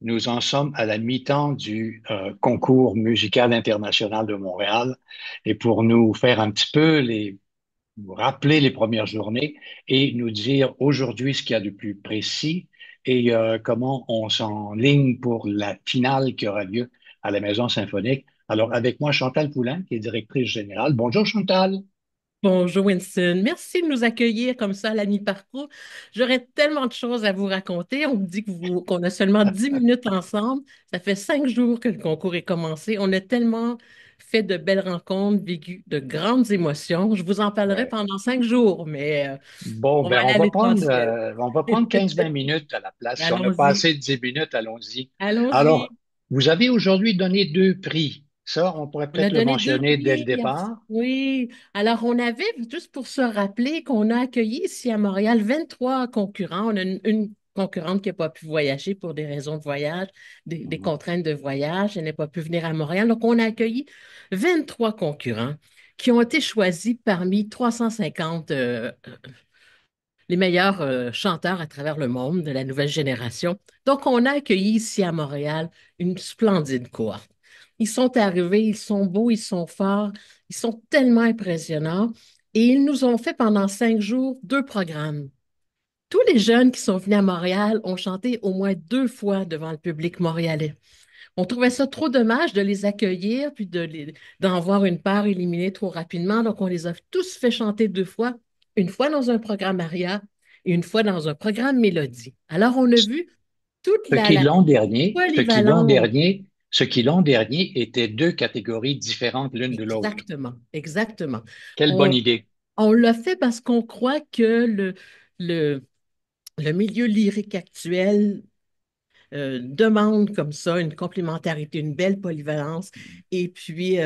nous en sommes à la mi-temps du concours musical international de Montréal. Et pour nous faire un petit peu nous rappeler les premières journées et nous dire aujourd'hui ce qu'il y a de plus précis et comment on s'enligne pour la finale qui aura lieu à la Maison symphonique. Alors, avec moi, Chantal Poulain, qui est directrice générale. Bonjour, Chantal. Bonjour Winston, merci de nous accueillir comme ça à la mi-parcours. J'aurais tellement de choses à vous raconter. On me dit qu'on a seulement 10 minutes ensemble. Ça fait 5 jours que le concours est commencé. On a tellement fait de belles rencontres, vécu de grandes émotions. Je vous en parlerai Ouais. pendant 5 jours, mais Bon, on va ben, aller à l'essentiel. on va prendre 15-20 minutes à la place. Si on n'a pas Allons-y, assez de 10 minutes, allons-y. allons-y. Alors, vous avez aujourd'hui donné deux prix. Ça, on pourrait On a peut-être le donné deux mentionner dès le prix. départ. Oui. Alors, on avait, juste pour se rappeler, qu'on a accueilli ici à Montréal 23 concurrents. On a une concurrente qui n'a pas pu voyager pour des raisons de voyage, des Mhm. contraintes de voyage. Elle n'a pas pu venir à Montréal. Donc, on a accueilli 23 concurrents qui ont été choisis parmi 350 les meilleurs chanteurs à travers le monde de la nouvelle génération. Donc, on a accueilli ici à Montréal une splendide cohorte. Ils sont arrivés, ils sont beaux, ils sont forts, ils sont tellement impressionnants. Et ils nous ont fait pendant 5 jours 2 programmes. Tous les jeunes qui sont venus à Montréal ont chanté au moins 2 fois devant le public montréalais. On trouvait ça trop dommage de les accueillir puis d'en voir une part éliminée trop rapidement. Donc, on les a tous fait chanter 2 fois, une fois dans un programme aria et une fois dans un programme mélodie. Alors, on a vu toute la polyvalence. Ce qui l'an dernier étaient deux catégories différentes l'une de l'autre. Exactement, exactement. Quelle bonne On, idée. on l'a fait parce qu'on croit que le, le milieu lyrique actuel demande comme ça une complémentarité, une belle polyvalence. Et puis,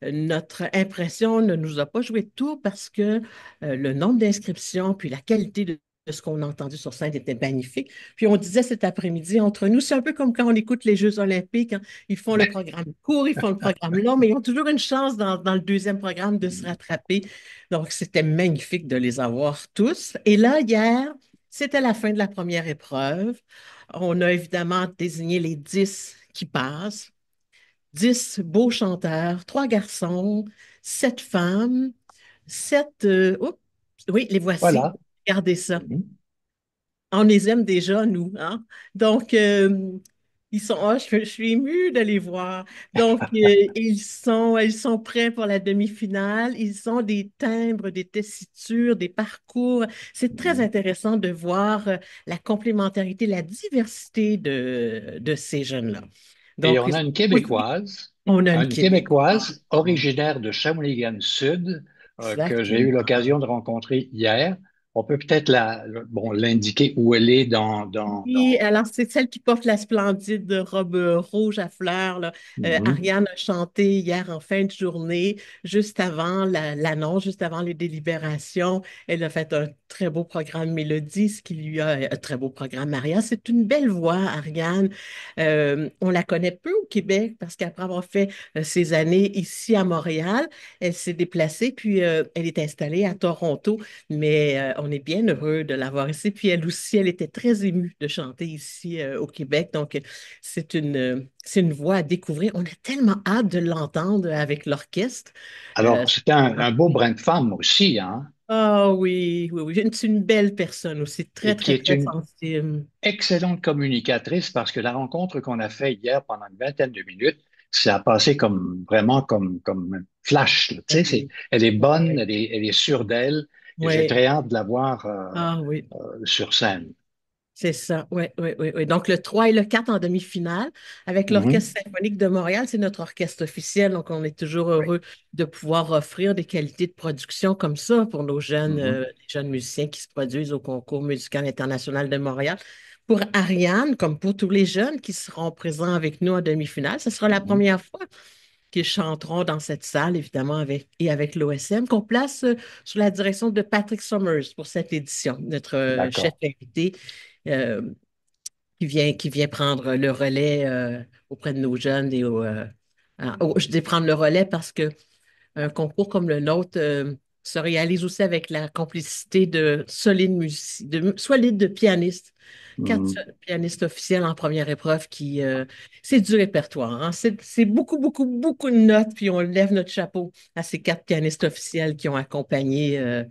notre impression ne nous a pas joué de tour parce que le nombre d'inscriptions, puis la qualité de ce qu'on a entendu sur scène était magnifique. Puis on disait cet après-midi entre nous, c'est un peu comme quand on écoute les Jeux olympiques, hein. Ils font le programme court, ils font le programme long, mais ils ont toujours une chance dans le deuxième programme de se rattraper. Donc, c'était magnifique de les avoir tous. Et là, hier, c'était la fin de la première épreuve. On a évidemment désigné les 10 qui passent. 10 beaux chanteurs, 3 garçons, 7 femmes, 7... oups, oui, les voici. Voilà. Regardez ça. Mhm. On les aime déjà, nous, hein? Donc, ils sont, je suis émue de les voir. Donc, ils sont prêts pour la demi-finale. Ils ont des timbres, des tessitures, des parcours. C'est très Mhm. intéressant de voir la complémentarité, la diversité de ces jeunes-là. Et Donc, on a on a une une Québécoise. Québécoise originaire de Shawinigan-Sud, que j'ai eu Exactement. l'occasion de rencontrer hier. On peut peut-être bon, l'indiquer où elle est Oui, alors c'est celle qui porte la splendide robe rouge à fleurs, là. Mhm. Ariane a chanté hier en fin de journée, juste avant l'annonce, juste avant les délibérations. Elle a fait un très beau programme Mélodie, ce qui lui a un très beau programme Maria. C'est une belle voix, Ariane. On la connaît peu au Québec parce qu'après avoir fait ses années ici à Montréal, elle s'est déplacée, puis elle est installée à Toronto. Mais on est bien heureux de l'avoir ici. Puis elle aussi, elle était très émue de chanter ici au Québec. Donc, c'est une voix à découvrir. On a tellement hâte de l'entendre avec l'orchestre. Euh, Alors, c'était un beau brin de femme aussi, hein, Ah oui, oui, oui. C'est une belle personne aussi, très, et qui très, est très une sensible. excellente communicatrice parce que la rencontre qu'on a faite hier pendant une vingtaine de minutes, ça a passé comme un flash, là. Tu sais, Oui, elle est bonne, oui, elle est sûre d'elle, et j'ai oui. très hâte de la voir Ah oui. sur scène. C'est ça, oui, oui, oui, oui. Donc, le 3 et le 4 en demi-finale avec Mhm. l'Orchestre symphonique de Montréal, c'est notre orchestre officiel. Donc, on est toujours Oui. heureux de pouvoir offrir des qualités de production comme ça pour nos Mhm. les jeunes musiciens qui se produisent au Concours musical international de Montréal. Pour Ariane, comme pour tous les jeunes qui seront présents avec nous en demi-finale, ce sera la Mhm. première fois qu'ils chanteront dans cette salle, évidemment, avec l'OSM, qu'on place sous la direction de Patrick Summers pour cette édition, notre chef D'accord. invité euh, qui vient prendre le relais auprès de nos jeunes je dis prendre le relais parce que un concours comme le nôtre, se réalise aussi avec la complicité de solides pianistes, quatre Mhm. pianistes officiels en première épreuve c'est du répertoire, hein. C'est beaucoup, beaucoup, beaucoup de notes, puis on lève notre chapeau à ces quatre pianistes officiels qui ont accompagné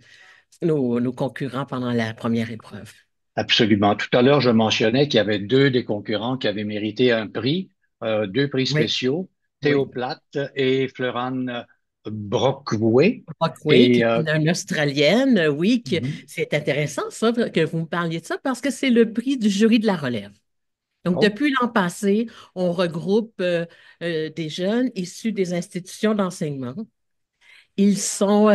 nos concurrents pendant la première épreuve. Absolument. Tout à l'heure, je mentionnais qu'il y avait deux des concurrents qui avaient mérité un prix, deux prix Oui, spéciaux, Théo oui. Platt et Florane Brockway. Brockway, qui Et est une Australienne, oui, mhm. c'est intéressant ça, que vous me parliez de ça, parce que c'est le prix du jury de la relève. Donc, Oh, depuis l'an passé, on regroupe des jeunes issus des institutions d'enseignement. Ils sont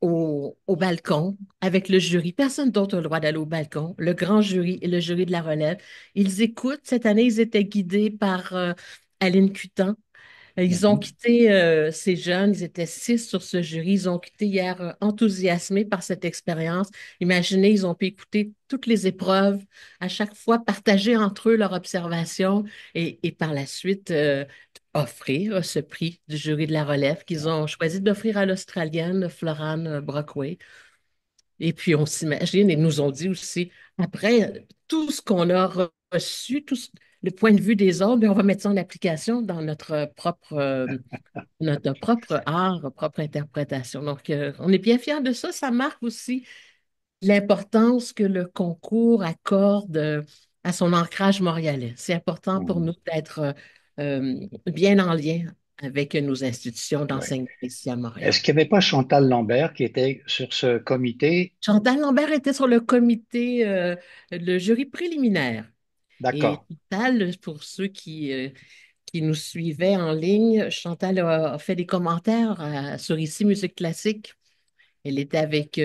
au balcon avec le jury. Personne d'autre a le droit d'aller au balcon. Le grand jury et le jury de la relève. Ils écoutent. Cette année, ils étaient guidés par Aline Cutan. Ils ont mhm. quitté ces jeunes, ils étaient 6 sur ce jury. Ils ont quitté hier enthousiasmés par cette expérience. Imaginez, ils ont pu écouter toutes les épreuves, à chaque fois partager entre eux leurs observations et par la suite offrir ce prix du jury de la relève qu'ils ont choisi d'offrir à l'Australienne Florane Brockway. Et puis on s'imagine, et nous ont dit aussi, après tout ce qu'on a reçu, le point de vue des autres, bien, on va mettre ça en application dans notre propre art, propre interprétation. Donc, on est bien fiers de ça. Ça marque aussi l'importance que le concours accorde à son ancrage montréalais. C'est important pour Mhm. nous d'être bien en lien avec nos institutions Ouais. d'enseignement ici à Montréal. Est-ce qu'il n'y avait pas Chantal Lambert qui était sur ce comité? Chantal Lambert était sur le comité, le jury préliminaire. Et D'accord. Chantal, pour ceux qui nous suivaient en ligne, Chantal a fait des commentaires sur Ici Musique Classique. Elle était avec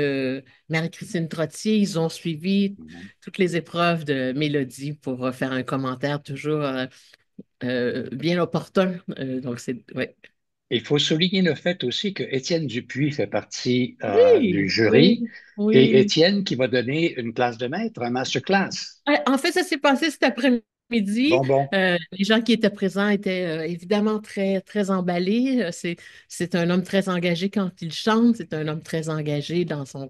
Marie-Christine Trottier. Ils ont suivi Mhm. toutes les épreuves de Mélodie pour faire un commentaire toujours bien opportun. Donc, ouais. Il faut souligner le fait aussi que Étienne Dupuis fait partie du Oui, jury oui, et oui. Étienne qui va donner une classe de maître, un masterclass. En fait, ça s'est passé cet après-midi. Bon, bon. Les gens qui étaient présents étaient évidemment très, très emballés. C'est un homme très engagé quand il chante. C'est un homme très engagé dans son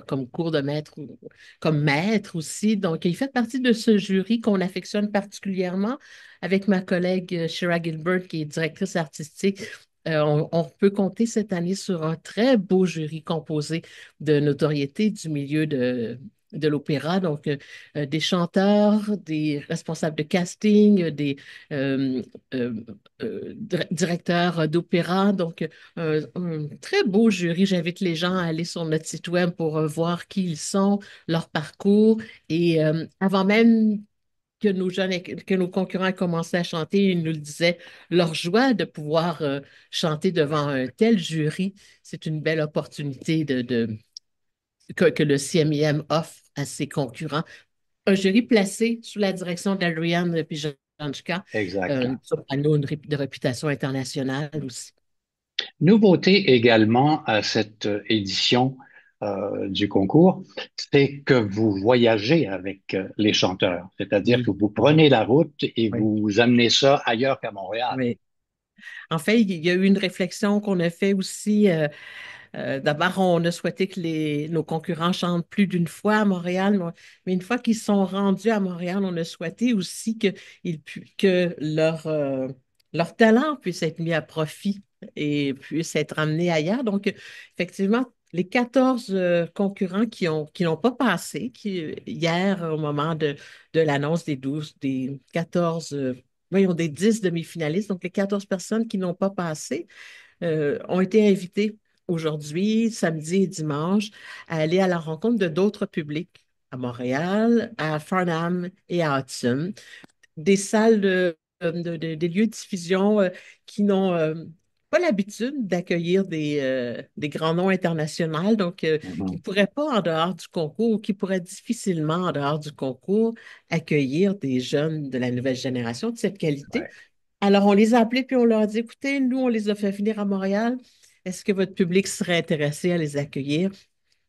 comme cours de maître ou comme maître aussi. Donc, il fait partie de ce jury qu'on affectionne particulièrement avec ma collègue Shira Gilbert, qui est directrice artistique. On peut compter cette année sur un très beau jury composé de notoriété du milieu de l'opéra. Donc, des chanteurs, des responsables de casting, des euh, euh, directeurs d'opéra. Donc, un très beau jury. J'invite les gens à aller sur notre site web pour voir qui ils sont, leur parcours. Et avant même que nos concurrents aient commencé à chanter, ils nous le disaient, leur joie de pouvoir chanter devant un tel jury, c'est une belle opportunité que le CMIM offre à ses concurrents. Un jury placé sous la direction d'Adrienne Pijanchka, Exact. une soprano de réputation internationale aussi. Nouveauté également à cette édition du concours, c'est que vous voyagez avec les chanteurs, c'est-à-dire que Oui, vous prenez la route et oui, vous amenez ça ailleurs qu'à Montréal. oui. En fait, il y a eu une réflexion qu'on a fait aussi. D'abord, on a souhaité que nos concurrents chantent plus d'une fois à Montréal, mais une fois qu'ils sont rendus à Montréal, on a souhaité aussi que leur talent puisse être mis à profit et puisse être amené ailleurs. Donc, effectivement, les 14 concurrents qui n'ont pas passé, hier, au moment de l'annonce des 14, voyons, des 10 demi-finalistes, donc les 14 personnes qui n'ont pas passé, ont été invités aujourd'hui, samedi et dimanche, à aller à la rencontre de d'autres publics à Montréal, à Farnham et à Hudson, des salles des lieux de diffusion qui n'ont pas l'habitude d'accueillir des grands noms internationaux, donc qui ne Mhm. pourraient pas, en dehors du concours, ou qui pourraient difficilement, en dehors du concours, accueillir des jeunes de la nouvelle génération de cette qualité. Ouais. Alors, on les a appelés puis on leur a dit, écoutez, nous, on les a fait venir à Montréal. Est-ce que votre public serait intéressé à les accueillir?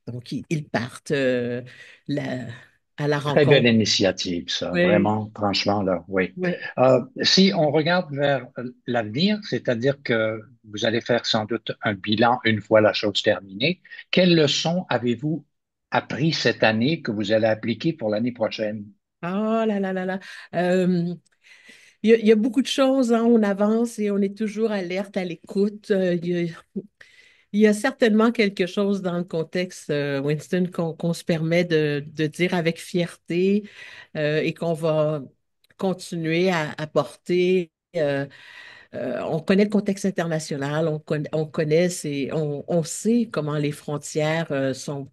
Donc, ils partent la- à la Très belle rencontre. initiative, ça, Oui, vraiment, franchement, là, oui. oui, Si on regarde vers l'avenir, c'est-à-dire que vous allez faire sans doute un bilan une fois la chose terminée. Quelles leçons avez-vous appris cette année que vous allez appliquer pour l'année prochaine? Oh là là là là. Euh, il y a beaucoup de choses, hein, on avance et on est toujours alerte à l'écoute. Il y a certainement quelque chose dans le contexte, Winston, qu'on se permet de dire avec fierté et qu'on va continuer à porter. On connaît le contexte international, on connaît, on sait comment les frontières sont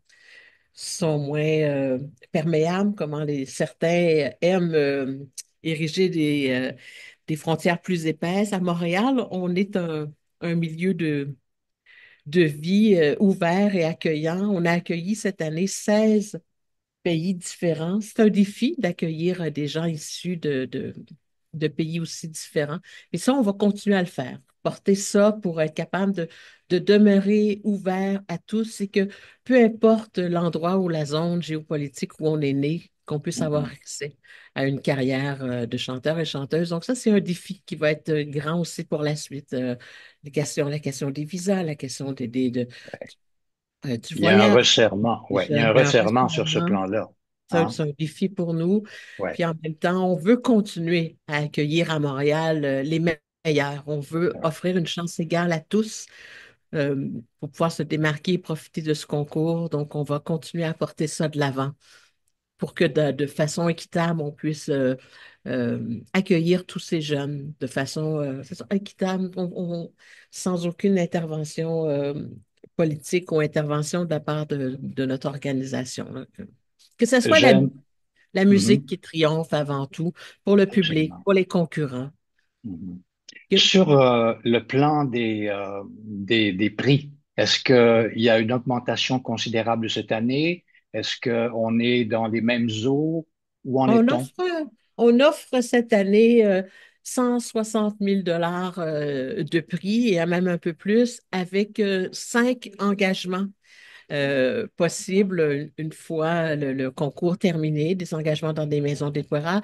moins perméables, comment certains aiment ériger des frontières plus épaisses. À Montréal, on est un milieu de vie ouvert et accueillant. On a accueilli cette année 16 pays différents. C'est un défi d'accueillir des gens issus de pays aussi différents. Et ça, on va continuer à le faire. Porter ça pour être capable de demeurer ouvert à tous et que peu importe l'endroit ou la zone géopolitique où on est né, qu'on puisse avoir Mhm. accès à une carrière de chanteur et chanteuse. Donc ça, c'est un défi qui va être grand aussi pour la suite. La question des visas, la question du Il y a un voyage. resserrement, ouais, il y a un Il y a un resserrement sur ce resserrement. plan-là. Hein? C'est un défi pour nous. Ouais. Puis en même temps, on veut continuer à accueillir à Montréal les meilleurs. On veut offrir une chance égale à tous pour pouvoir se démarquer et profiter de ce concours. Donc, on va continuer à porter ça de l'avant pour que de façon équitable, on puisse accueillir tous ces jeunes de façon c'est ça, équitable, sans aucune intervention politique ou intervention de la part de notre organisation, là. Que ce soit J'aime, la musique mhm, qui triomphe avant tout pour le public, absolument. pour les concurrents. Mhm. Que- Sur le plan des prix, est-ce qu'il y a une augmentation considérable cette année? Est-ce qu'on est dans les mêmes eaux? Où en On est-on? offre, on offre cette année 160 000 dollars de prix et même un peu plus avec 5 engagements possibles une fois le concours terminé, des engagements dans des maisons d'opéra,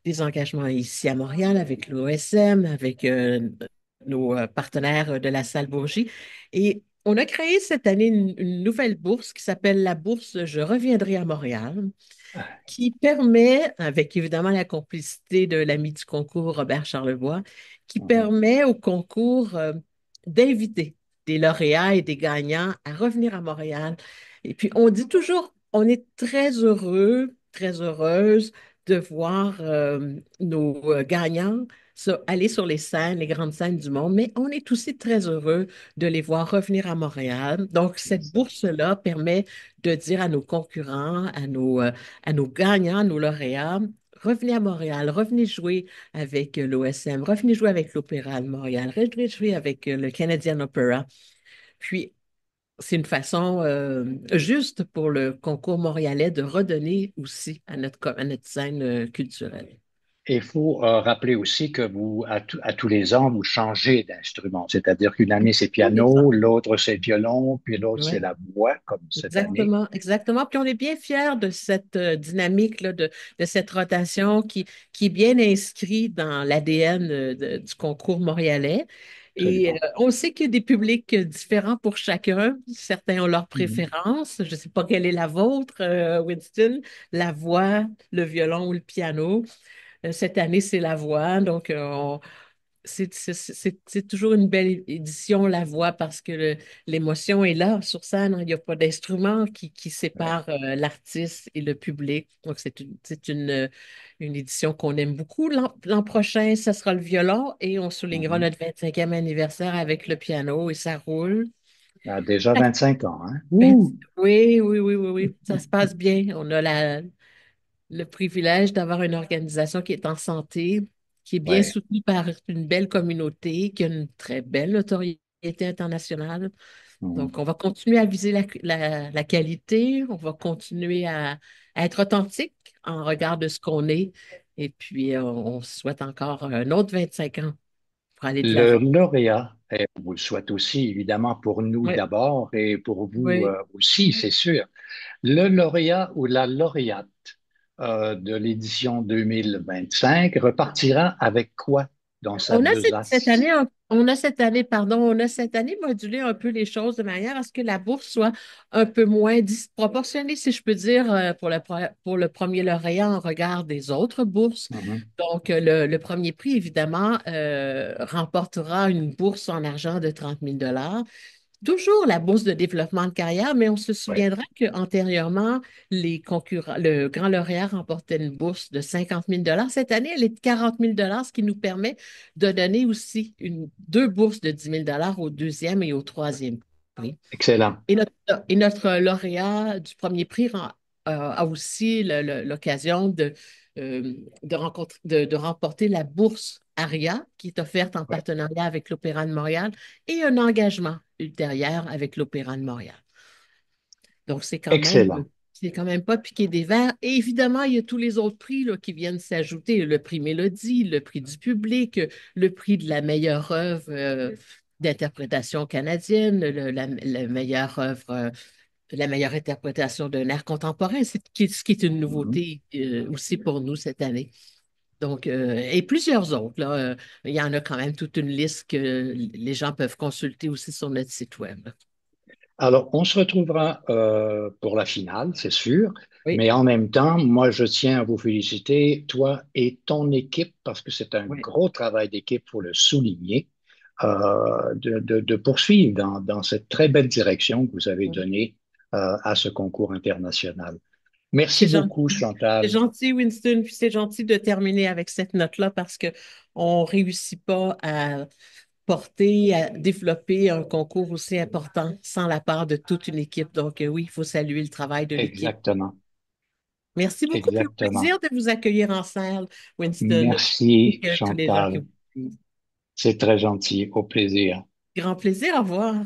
des engagements ici à Montréal avec l'OSM, avec nos partenaires de la salle Bourgie. Et on a créé cette année une nouvelle bourse qui s'appelle la bourse Je reviendrai à Montréal qui permet, avec évidemment la complicité de l'ami du concours Robert Charlebois, qui Mhm. permet au concours d'inviter des lauréats et des gagnants à revenir à Montréal. Et puis, on dit toujours, on est très heureux, très heureuse de voir nos gagnants aller sur les scènes, les grandes scènes du monde, mais on est aussi très heureux de les voir revenir à Montréal. Donc, C'est cette ça. bourse-là permet de dire à nos concurrents, à nos gagnants, à nos lauréats, revenez à Montréal, revenez jouer avec l'OSM, revenez jouer avec l'Opéra de Montréal, revenez jouer avec le Canadian Opera. Puis, c'est une façon juste pour le concours montréalais de redonner aussi à notre scène culturelle. Et il faut rappeler aussi que vous, à tous les ans, vous changez d'instrument. C'est-à-dire qu'une année, c'est Tous les piano, ans. l'autre, c'est violon, puis l'autre, c'est Ouais. la voix, comme cette année. Exactement, exactement. Puis on est bien fiers de cette dynamique là, de cette rotation qui est bien inscrite dans l'ADN du concours montréalais. Et Absolument. on sait qu'il y a des publics différents pour chacun. Certains ont leurs Mhm. préférences. Je ne sais pas quelle est la vôtre, Winston, la voix, le violon ou le piano. Cette année, c'est la voix. Donc, c'est toujours une belle édition, la voix, parce que l'émotion est là sur scène, hein. Il n'y a pas d'instrument qui Ouais. sépare l'artiste et le public. Donc, une édition qu'on aime beaucoup. L'an prochain, ce sera le violon et on soulignera Mhm. notre 25e anniversaire avec le piano et ça roule. Ah, déjà 25 ans, hein? 20 Ouh! Oui, oui, oui, oui, oui. Ça se passe bien. On a le privilège d'avoir une organisation qui est en santé, qui est bien Ouais. soutenue par une belle communauté, qui a une très belle notoriété internationale. Mhm. Donc, on va continuer à viser la qualité, on va continuer à être authentique en regard de ce qu'on est. Et puis, on souhaite encore un autre 25 ans pour aller de Le l'avant. lauréat, on vous le souhaite aussi, évidemment, pour nous Oui, d'abord et pour vous oui. aussi, c'est sûr. Le lauréat ou la lauréate de l'édition 2025 repartira avec quoi? dans sa On a cette besace. année, pardon, on a cette année modulé un peu les choses de manière à ce que la bourse soit un peu moins disproportionnée, si je peux dire, pour le premier lauréat en regard des autres bourses. Mhm. Donc, le premier prix, évidemment, remportera une bourse en argent de 30 000 dollars. Toujours la bourse de développement de carrière, mais on se Ouais, souviendra qu'antérieurement, les concurrents, le grand lauréat remportait une bourse de 50 000 dollars. Cette année, elle est de 40 000 dollars, ce qui nous permet de donner aussi deux bourses de 10 000 dollars au deuxième et au troisième prix. excellent. Et notre, et notre lauréat du premier prix a aussi l'occasion de remporter la bourse ARIA, qui est offerte en Ouais, partenariat avec l'Opéra de Montréal, et un engagement ultérieur avec l'Opéra de Montréal. Donc, excellent. c'est quand même pas piqué des verres. Et évidemment, il y a tous les autres prix là, qui viennent s'ajouter. Le prix Mélodie, le prix du public, le prix de la meilleure œuvre d'interprétation canadienne, la meilleure œuvre, la meilleure interprétation d'un air contemporain, ce qui est une Mhm. nouveauté aussi pour nous cette année. Donc, et plusieurs autres, là. Il y en a quand même toute une liste que les gens peuvent consulter aussi sur notre site web. Alors, on se retrouvera pour la finale, c'est sûr, Oui, mais en même temps, moi, je tiens à vous féliciter, toi et ton équipe, parce que c'est un oui. gros travail d'équipe, faut le souligner, de poursuivre dans cette très belle direction que vous avez donnée à ce concours international. Merci C'est gentil. beaucoup, C'est Chantal. gentil, Winston, puis c'est gentil de terminer avec cette note-là parce que on réussit pas à porter, à développer un concours aussi important sans la part de toute une équipe. Donc, oui, il faut saluer le travail de l'équipe. Exactement, Merci beaucoup, puis au exactement. plaisir de vous accueillir en salle, Winston, et Merci, que tous les gens qui Chantal. vous suivent. C'est très gentil. Au plaisir. Grand plaisir, au revoir.